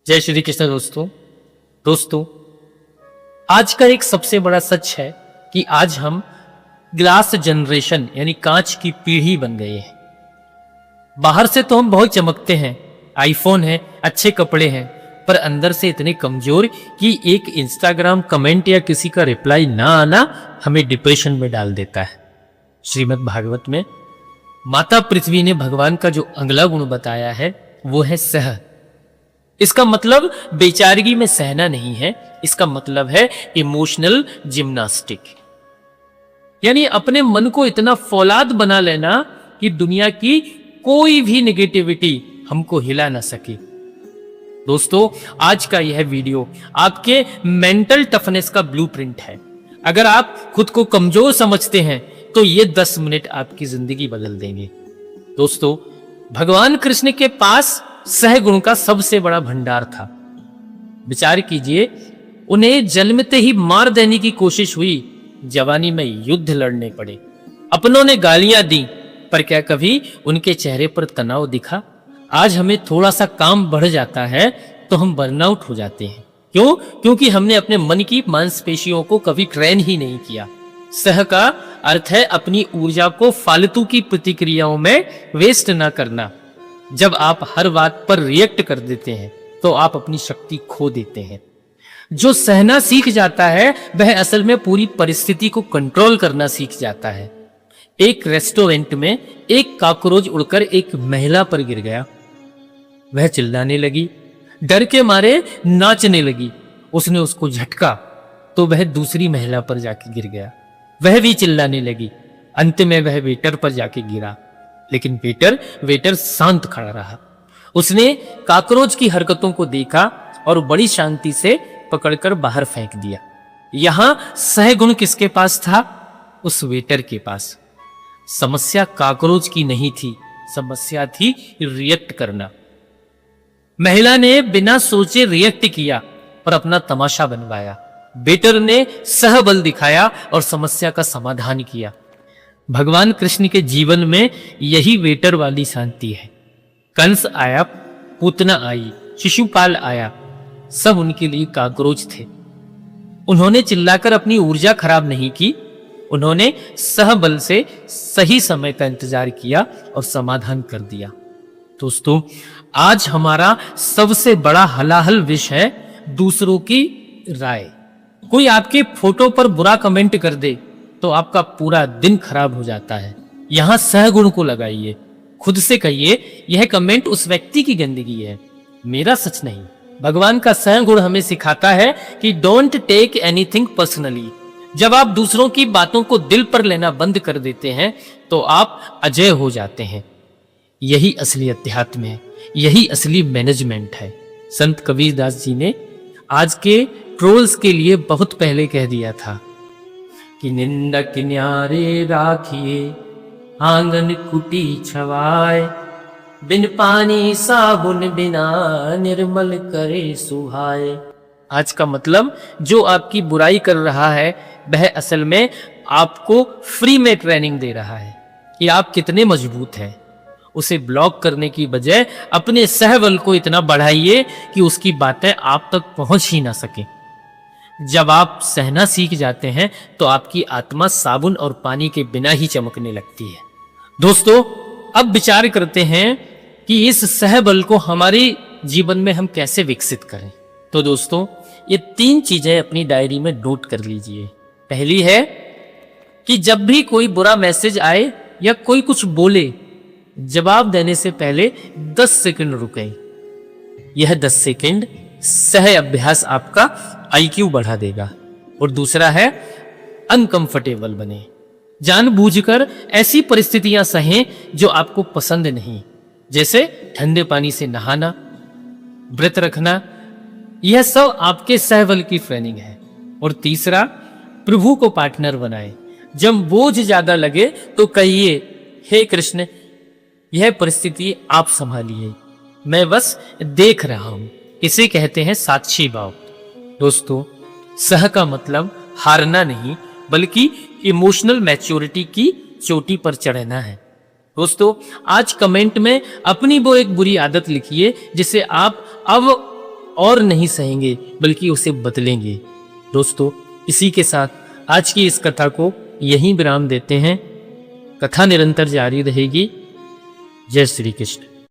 जय श्री कृष्ण दोस्तों आज का एक सबसे बड़ा सच है कि आज हम ग्लास जनरेशन यानी कांच की पीढ़ी बन गए हैं। बाहर से तो हम बहुत चमकते हैं, आईफोन है, अच्छे कपड़े हैं, पर अंदर से इतने कमजोर कि एक इंस्टाग्राम कमेंट या किसी का रिप्लाई ना आना हमें डिप्रेशन में डाल देता है। श्रीमद् भागवत में माता पृथ्वी ने भगवान का जो अगला गुण बताया है वो है सह। इसका मतलब बेचारगी में सहना नहीं है, इसका मतलब है इमोशनल जिम्नास्टिक, यानी अपने मन को इतना फौलाद बना लेना कि दुनिया की कोई भी नेगेटिविटी हमको हिला ना सके। दोस्तों, आज का यह वीडियो आपके मेंटल टफनेस का ब्लूप्रिंट है। अगर आप खुद को कमजोर समझते हैं तो ये 10 मिनट आपकी जिंदगी बदल देंगे। दोस्तों, भगवान कृष्ण के पास सहगुण का सबसे बड़ा भंडार था। विचार कीजिए, उन्हें जन्मते ही मार देने की कोशिश हुई, जवानी में युद्ध लड़ने पड़े, अपनों ने गालियां दी, पर क्या कभी उनके चेहरे पर तनाव दिखा? आज हमें थोड़ा सा काम बढ़ जाता है तो हम बर्नआउट हो जाते हैं। क्यों? क्योंकि हमने अपने मन की मांसपेशियों को कभी ट्रेन ही नहीं किया। सह का अर्थ है अपनी ऊर्जा को फालतू की प्रतिक्रियाओं में वेस्ट ना करना। जब आप हर बात पर रिएक्ट कर देते हैं तो आप अपनी शक्ति खो देते हैं। जो सहना सीख जाता है वह असल में पूरी परिस्थिति को कंट्रोल करना सीख जाता है। एक रेस्टोरेंट में एक कॉकरोच उड़कर एक महिला पर गिर गया। वह चिल्लाने लगी, डर के मारे नाचने लगी। उसने उसको झटका तो वह दूसरी महिला पर जाके गिर गया। वह भी चिल्लाने लगी। अंत में वह वेटर पर जाके गिरा, लेकिन वेटर शांत खड़ा रहा। उसने कॉकरोच की हरकतों को देखा और बड़ी शांति से पकड़कर बाहर फेंक दिया। यहां सहगुण किसके पास था? उस वेटर के पास। समस्या कॉकरोच की नहीं थी, समस्या थी रिएक्ट करना। महिला ने बिना सोचे रिएक्ट किया और अपना तमाशा बनवाया। वेटर ने सहबल दिखाया और समस्या का समाधान किया। भगवान कृष्ण के जीवन में यही वेटर वाली शांति है। कंस आया, पूतना आई, शिशुपाल आया, सब उनके लिए कॉकरोच थे। उन्होंने चिल्लाकर अपनी ऊर्जा खराब नहीं की, उन्होंने सहबल से सही समय का इंतजार किया और समाधान कर दिया। दोस्तों, आज हमारा सबसे बड़ा हलाहल विषय है दूसरों की राय। कोई आपके फोटो पर बुरा कमेंट कर दे तो आपका पूरा दिन खराब हो जाता है। यहां सहगुण को लगाइए, खुद से कहिए यह कमेंट उस व्यक्ति की गंदगी है, मेरा सच नहीं। भगवान का सहगुण हमें सिखाता है कि डोंट टेक एनीथिंग पर्सनली। जब आप दूसरों की बातों को दिल पर लेना बंद कर देते हैं तो आप अजय हो जाते हैं। यही असली अध्यात्म है, यही असली मैनेजमेंट है। संत कबीरदास जी ने आज के ट्रोल्स के लिए बहुत पहले कह दिया था कि निंदक न्यारे राखिए, आंगन कुटी छवाए, बिन पानी साबुन बिना निर्मल करे सुहाए। आज का मतलब, जो आपकी बुराई कर रहा है वह असल में आपको फ्री में ट्रेनिंग दे रहा है कि आप कितने मजबूत हैं। उसे ब्लॉक करने की बजाय अपने सहबल को इतना बढ़ाइए कि उसकी बातें आप तक पहुंच ही ना सके। जब आप सहना सीख जाते हैं तो आपकी आत्मा साबुन और पानी के बिना ही चमकने लगती है। दोस्तों, अब विचार करते हैं कि इस सहबल को हमारे जीवन में हम कैसे विकसित करें। तो दोस्तों, ये 3 चीजें अपनी डायरी में नोट कर लीजिए। पहली है कि जब भी कोई बुरा मैसेज आए या कोई कुछ बोले, जवाब देने से पहले 10 सेकंड रुकें। यह 10 सेकंड सह अभ्यास आपका IQ बढ़ा देगा। और दूसरा है अनकंफर्टेबल बने, जानबूझकर ऐसी परिस्थितियां सहें जो आपको पसंद नहीं, जैसे ठंडे पानी से नहाना, व्रत रखना। यह सब आपके सहबल की ट्रेनिंग है। और तीसरा, प्रभु को पार्टनर बनाए। जब बोझ ज्यादा लगे तो कहिए, हे कृष्ण, यह परिस्थिति आप संभालिए, मैं बस देख रहा हूं। इसे कहते हैं साक्षी भाव। दोस्तों, सह का मतलब हारना नहीं, बल्कि इमोशनल मैच्योरिटी की चोटी पर चढ़ना है। दोस्तों, आज कमेंट में अपनी वो एक बुरी आदत लिखिए जिसे आप अब और नहीं सहेंगे बल्कि उसे बदलेंगे। दोस्तों, इसी के साथ आज की इस कथा को यहीं विराम देते हैं। कथा निरंतर जारी रहेगी। जय श्री कृष्ण।